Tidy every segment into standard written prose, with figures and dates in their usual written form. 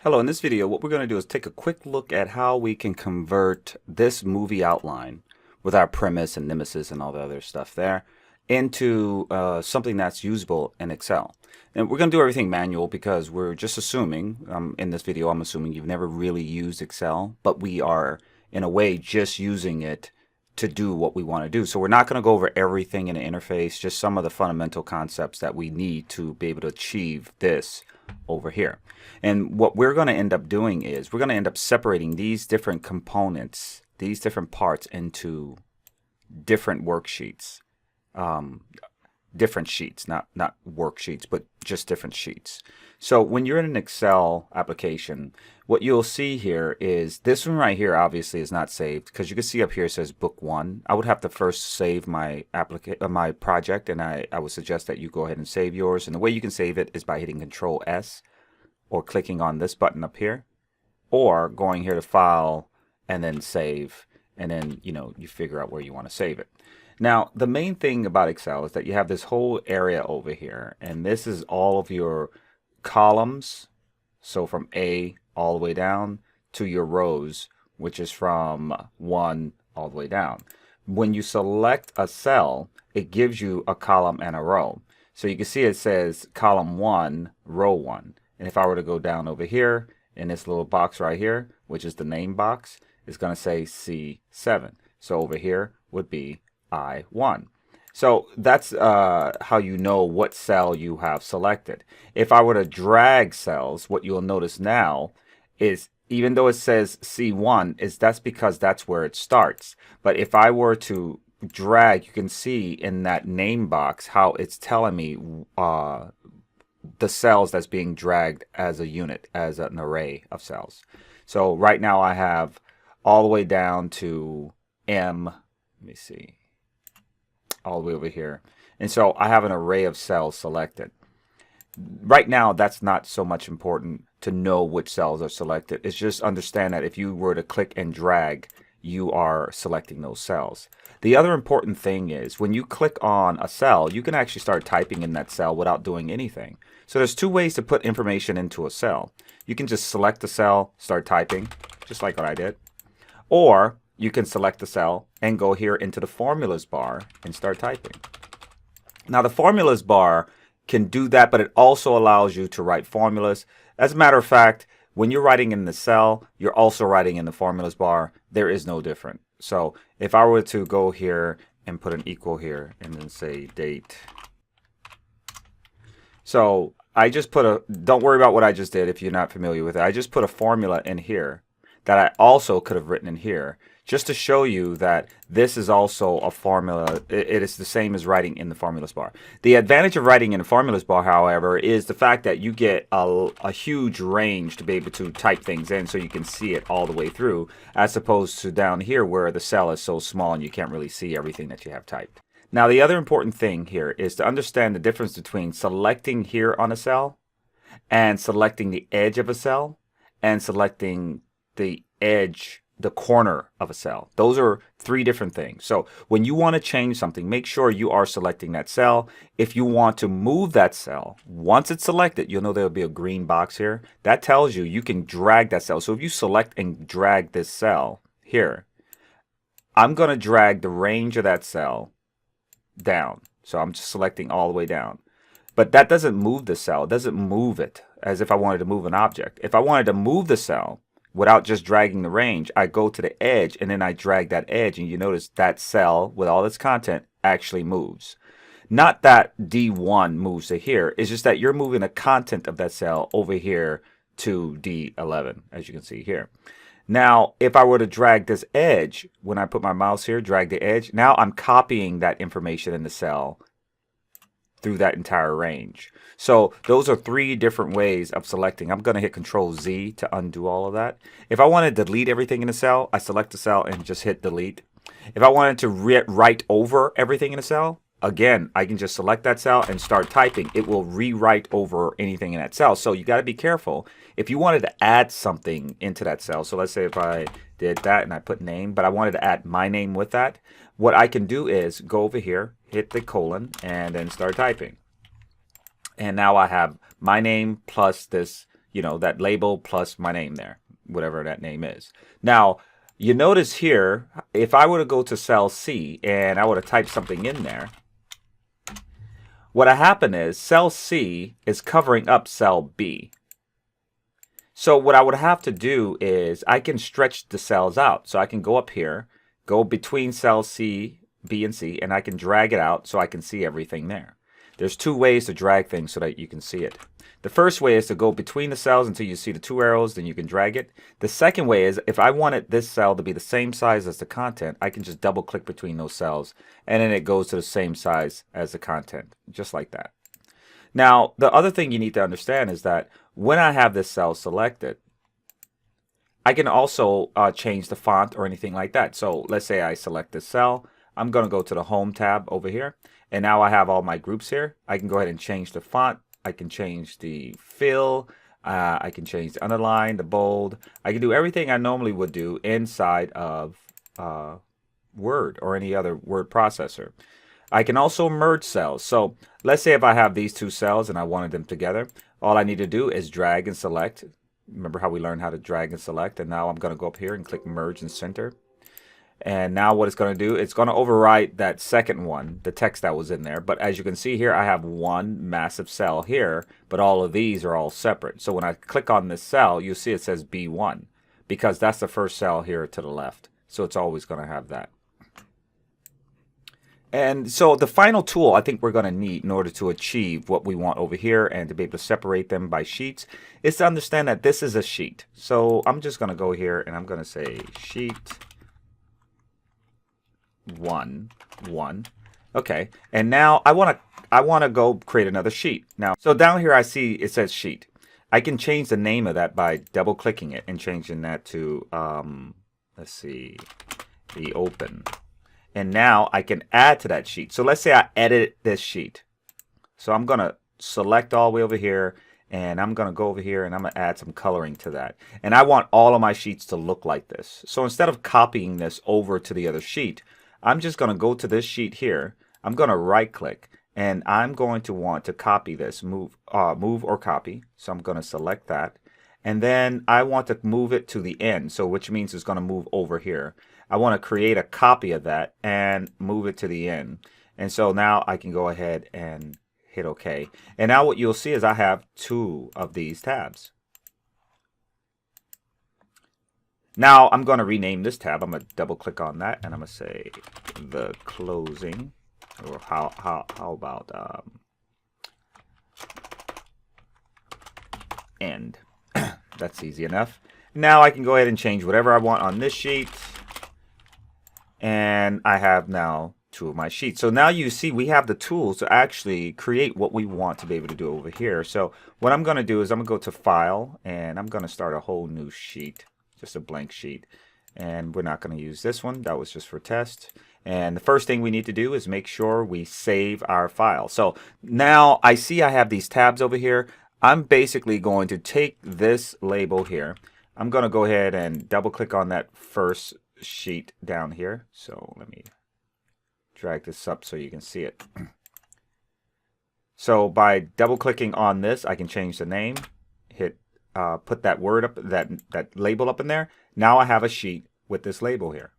Hello, in this video, what we're going to do is take a quick look at how we can convert this movie outline with our premise and nemesis and all the other stuff there into something that's usable in Excel. And we're going to do everything manual because we're just assuming, in this video, I'm assuming you've never really used Excel, but we are, in a way, just using it to do what we want to do. So we're not going to go over everything in the interface, just some of the fundamental concepts that we need to be able to achieve this over here. And what we're going to end up doing is we're going to end up separating these different components, these different parts into different worksheets, different sheets, not worksheets, but just different sheets. So when you're in an Excel application, what you'll see here is this one right here obviously is not saved because you can see up here it says book 1. I would have to first save my my project, and I would suggest that you go ahead and save yours. And the way you can save it is by hitting Control S or clicking on this button up here, or going here to File and then Save, and then you figure out where you want to save it. Now the main thing about Excel is that you have this whole area over here, and this is all of your columns, so from A all the way down to your rows, which is from 1 all the way down. When you select a cell, it gives you a column and a row. So you can see it says column 1, row 1. And if I were to go down over here in this little box right here, which is the name box, it's going to say C7. So over here would be I1. So that's how you know what cell you have selected. If I were to drag cells, what you'll notice now is even though it says C1, that's because that's where it starts. But if I were to drag, you can see in that name box how it's telling me the cells that's being dragged as a unit, as an array of cells. So right now I have all the way down to M, let me see, all the way over here. And so I have an array of cells selected. Right now, that's not so much important to know which cells are selected. It's just understand that if you were to click and drag, you are selecting those cells. The other important thing is when you click on a cell, you can actually start typing in that cell without doing anything. So there's two ways to put information into a cell. You can just select the cell, start typing, just like what I did. Or you can select the cell and go here into the formulas bar and start typing. Now the formulas bar can do that, but it also allows you to write formulas. As a matter of fact, when you're writing in the cell, you're also writing in the formulas bar. There is no different. So if I were to go here and put an equal here and then say date. So I just put don't worry about what I just did if you're not familiar with it. I just put a formula in here that I also could have written in here, just to show you that this is also a formula. It is the same as writing in the formulas bar. The advantage of writing in the formulas bar, however, is the fact that you get a huge range to be able to type things in so you can see it all the way through, as opposed to down here where the cell is so small and you can't really see everything that you have typed. Now the other important thing here is to understand the difference between selecting here on a cell and selecting the edge of a cell and selecting the edge, the corner of a cell. Those are three different things. So when you want to change something, make sure you are selecting that cell. If you want to move that cell, once it's selected, you'll know there'll be a green box here. That tells you you can drag that cell. So if you select and drag this cell here, I'm going to drag the range of that cell down. So I'm just selecting all the way down. But that doesn't move the cell. It doesn't move it as if I wanted to move an object. If I wanted to move the cell, without just dragging the range, I go to the edge and then I drag that edge, and you notice that cell with all its content actually moves. Not that D1 moves to here, it's just that you're moving the content of that cell over here to D11, as you can see here. Now, if I were to drag this edge, when I put my mouse here, drag the edge, now I'm copying that information in the cell through that entire range. So those are three different ways of selecting. I'm going to hit Control Z to undo all of that. If I want to delete everything in the cell, I select the cell and just hit delete. If I wanted to write over everything in the cell, again, I can just select that cell and start typing. It will rewrite over anything in that cell. So you got to be careful. If you wanted to add something into that cell, so let's say if I did that and I put name, but I wanted to add my name with that, what I can do is go over here, hit the colon, and then start typing. And now I have my name plus this you know, that label plus my name there, whatever that name is. Now, you notice here, if I were to go to cell C and I were to type something in there, what happened is cell C is covering up cell B. So what I would have to do is I can stretch the cells out. So I can go up here, go between cell C, B, and C, and I can drag it out so I can see everything there. There's two ways to drag things so that you can see it. The first way is to go between the cells until you see the two arrows, then you can drag it. The second way is if I wanted this cell to be the same size as the content, I can just double click between those cells and then it goes to the same size as the content, just like that. Now, the other thing you need to understand is that when I have this cell selected, I can also change the font or anything like that. So let's say I select this cell. I'm going to go to the Home tab over here. And now I have all my groups here. I can go ahead and change the font. I can change the fill. I can change the underline, the bold. I can do everything I normally would do inside of Word or any other word processor. I can also merge cells. So let's say if I have these two cells and I wanted them together, all I need to do is drag and select. Remember how we learned how to drag and select? And now I'm going to go up here and click merge and center. And now what it's going to do, it's going to overwrite that second one, the text that was in there. But as you can see here, I have one massive cell here, but all of these are all separate. So when I click on this cell, you'll see it says B1 because that's the first cell here to the left. So it's always going to have that. And so the final tool I think we're going to need in order to achieve what we want over here and to be able to separate them by sheets is to understand that this is a sheet. So I'm just going to go here and I'm going to say sheet 1. Okay. And now I want to go create another sheet. Now, so down here I see it says sheet. I can change the name of that by double clicking it and changing that to let's see, the open. And now I can add to that sheet. So let's say I edit this sheet. So I'm going to select all the way over here and I'm going to go over here and I'm going to add some coloring to that. And I want all of my sheets to look like this. So instead of copying this over to the other sheet, I'm just going to go to this sheet here. I'm going to right click and I'm going to want to copy this, move or copy. So I'm going to select that. And then I want to move it to the end. So which means it's going to move over here. I want to create a copy of that and move it to the end. And so now I can go ahead and hit OK. And now what you'll see is I have two of these tabs. Now I'm going to rename this tab. I'm going to double click on that and I'm going to say the closing, or how about end. That's easy enough. Now I can go ahead and change whatever I want on this sheet. And I have now two of my sheets. So now you see we have the tools to actually create what we want to be able to do over here. So what I'm going to do is I'm going to go to File and I'm going to start a whole new sheet, just a blank sheet. And we're not going to use this one. That was just for test. And the first thing we need to do is make sure we save our file. So now I see I have these tabs over here. I'm basically going to take this label here. I'm going to go ahead and double click on that first sheet down here. So let me drag this up so you can see it. So by double clicking on this, I can change the name, hit put that word up, that label up in there. Now I have a sheet with this label here.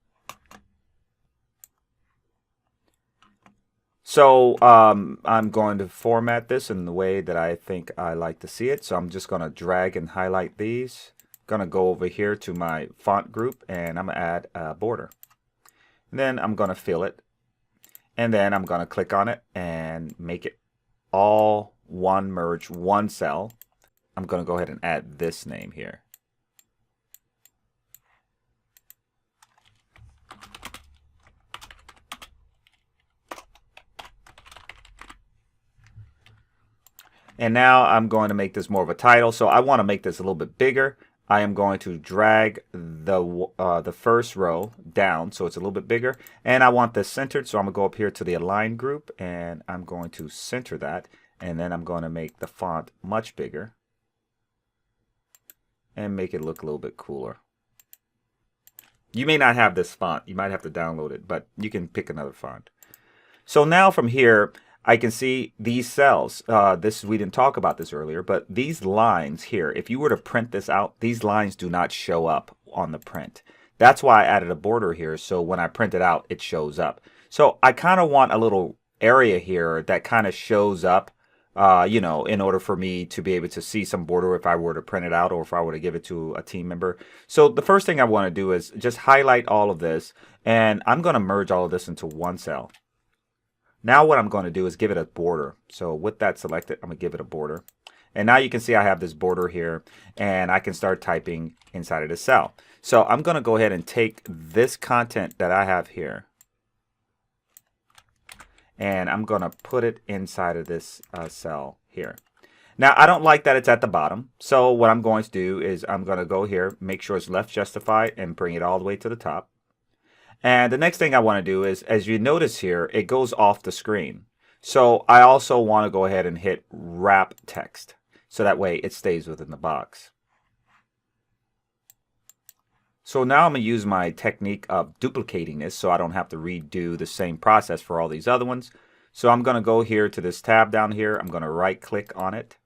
So I'm going to format this in the way that I think I like to see it. So I'm just going to drag and highlight these. Going to go over here to my font group and I'm going to add a border. And then I'm going to fill it. And then I'm going to click on it and make it all one merge, one cell. I'm going to go ahead and add this name here. And now I'm going to make this more of a title. So I want to make this a little bit bigger. I am going to drag the first row down so it's a little bit bigger. And I want this centered. So I'm going to go up here to the Align group and I'm going to center that. And then I'm going to make the font much bigger and make it look a little bit cooler. You may not have this font. You might have to download it, but you can pick another font. So now from here, I can see these cells. We didn't talk about this earlier, but these lines here, if you were to print this out, these lines do not show up on the print. That's why I added a border here, so when I print it out, it shows up. So I kind of want a little area here that kind of shows up, in order for me to be able to see some border if I were to print it out or if I were to give it to a team member. So the first thing I want to do is just highlight all of this, and I'm going to merge all of this into one cell. Now what I'm going to do is give it a border. So with that selected, I'm going to give it a border. And now you can see I have this border here, and I can start typing inside of the cell. So I'm going to go ahead and take this content that I have here, and I'm going to put it inside of this cell here. Now, I don't like that it's at the bottom. So what I'm going to do is I'm going to go here, make sure it's left justified, and bring it all the way to the top. And the next thing I want to do is, as you notice here, it goes off the screen. So I also want to go ahead and hit wrap text, so that way it stays within the box. So now I'm going to use my technique of duplicating this so I don't have to redo the same process for all these other ones. So I'm going to go here to this tab down here. I'm going to right click on it.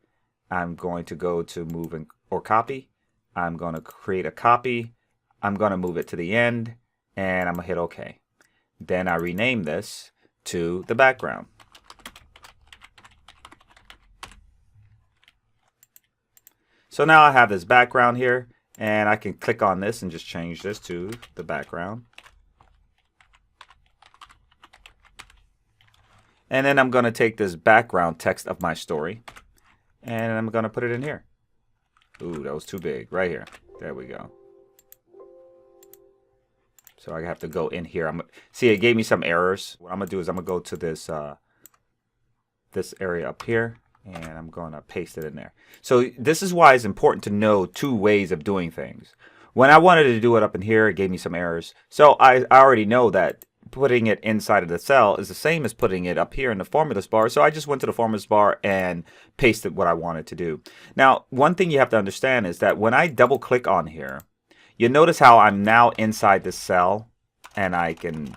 I'm going to go to move or copy. I'm going to create a copy. I'm going to move it to the end, and I'm going to hit OK. Then I rename this to the background. So now I have this background here, and I can click on this and just change this to the background. And then I'm going to take this background text of my story, and I'm going to put it in here. Ooh, that was too big. Right here. There we go. So I have to go in here. See, it gave me some errors. What I'm going to do is I'm going to go to this, this area up here, and I'm going to paste it in there. So this is why it's important to know two ways of doing things. When I wanted to do it up in here, it gave me some errors. So I already know that putting it inside of the cell is the same as putting it up here in the formulas bar. So I just went to the formulas bar and pasted what I wanted to do. Now, one thing you have to understand is that when I double click on here, you notice how I'm now inside this cell, and I can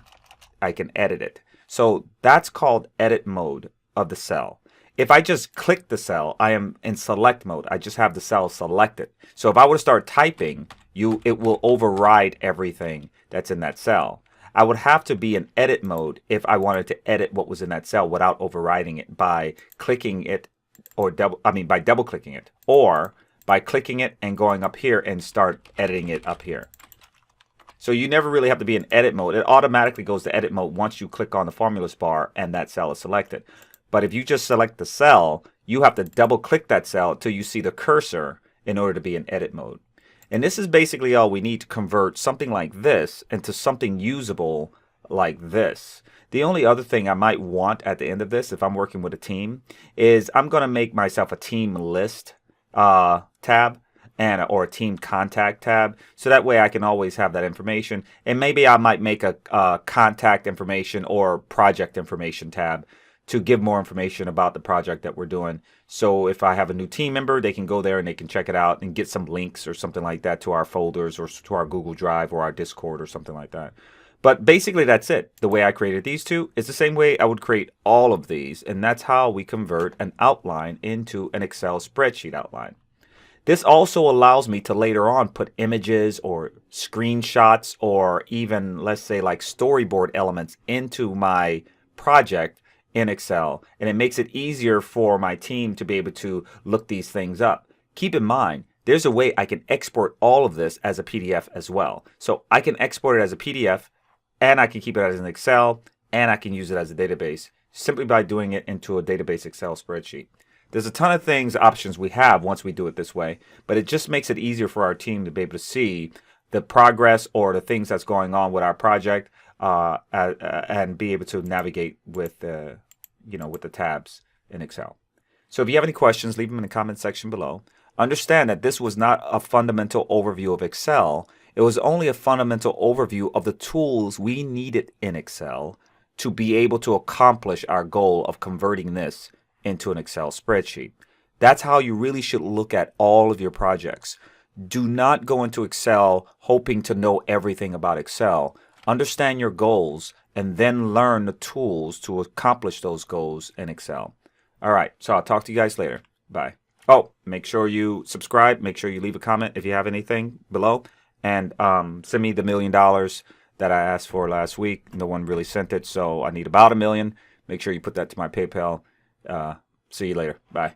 edit it. So that's called edit mode of the cell. If I just click the cell, I am in select mode. I just have the cell selected. So if I were to start typing, it will override everything that's in that cell. I would have to be in edit mode if I wanted to edit what was in that cell without overriding it by clicking it, or by double clicking it, or by clicking it and going up here and start editing it up here. So you never really have to be in edit mode. It automatically goes to edit mode once you click on the formulas bar and that cell is selected. But if you just select the cell, you have to double click that cell until you see the cursor in order to be in edit mode. And this is basically all we need to convert something like this into something usable like this. The only other thing I might want at the end of this, if I'm working with a team, is I'm going to make myself a team list tab or a team contact tab, so that way I can always have that information. And maybe I might make a contact information or project information tab to give more information about the project that we're doing. So if I have a new team member, they can go there and they can check it out and get some links or something like that to our folders or to our Google Drive or our Discord or something like that. But basically that's it. The way I created these two is the same way I would create all of these, and that's how we convert an outline into an Excel spreadsheet outline. This also allows me to later on put images or screenshots or even, let's say, like storyboard elements into my project in Excel, and it makes it easier for my team to be able to look these things up. Keep in mind, there's a way I can export all of this as a PDF as well. So I can export it as a PDF, and I can keep it as an Excel, and I can use it as a database simply by doing it into a database Excel spreadsheet. There's a ton of options we have once we do it this way, but it just makes it easier for our team to be able to see the progress or the things that's going on with our project, and be able to navigate with the tabs in Excel. So if you have any questions, leave them in the comment section below. Understand that this was not a fundamental overview of Excel. It was only a fundamental overview of the tools we needed in Excel to be able to accomplish our goal of converting this into an Excel spreadsheet. That's how you really should look at all of your projects. Do not go into Excel hoping to know everything about Excel. understand your goals, and then learn the tools to accomplish those goals in Excel. All right, so I'll talk to you guys later. Bye. Oh, make sure you subscribe. Make sure you leave a comment if you have anything below. And send me the $1 million that I asked for last week. No one really sent it, so I need about $1 million. Make sure you put that to my PayPal. See you later. Bye.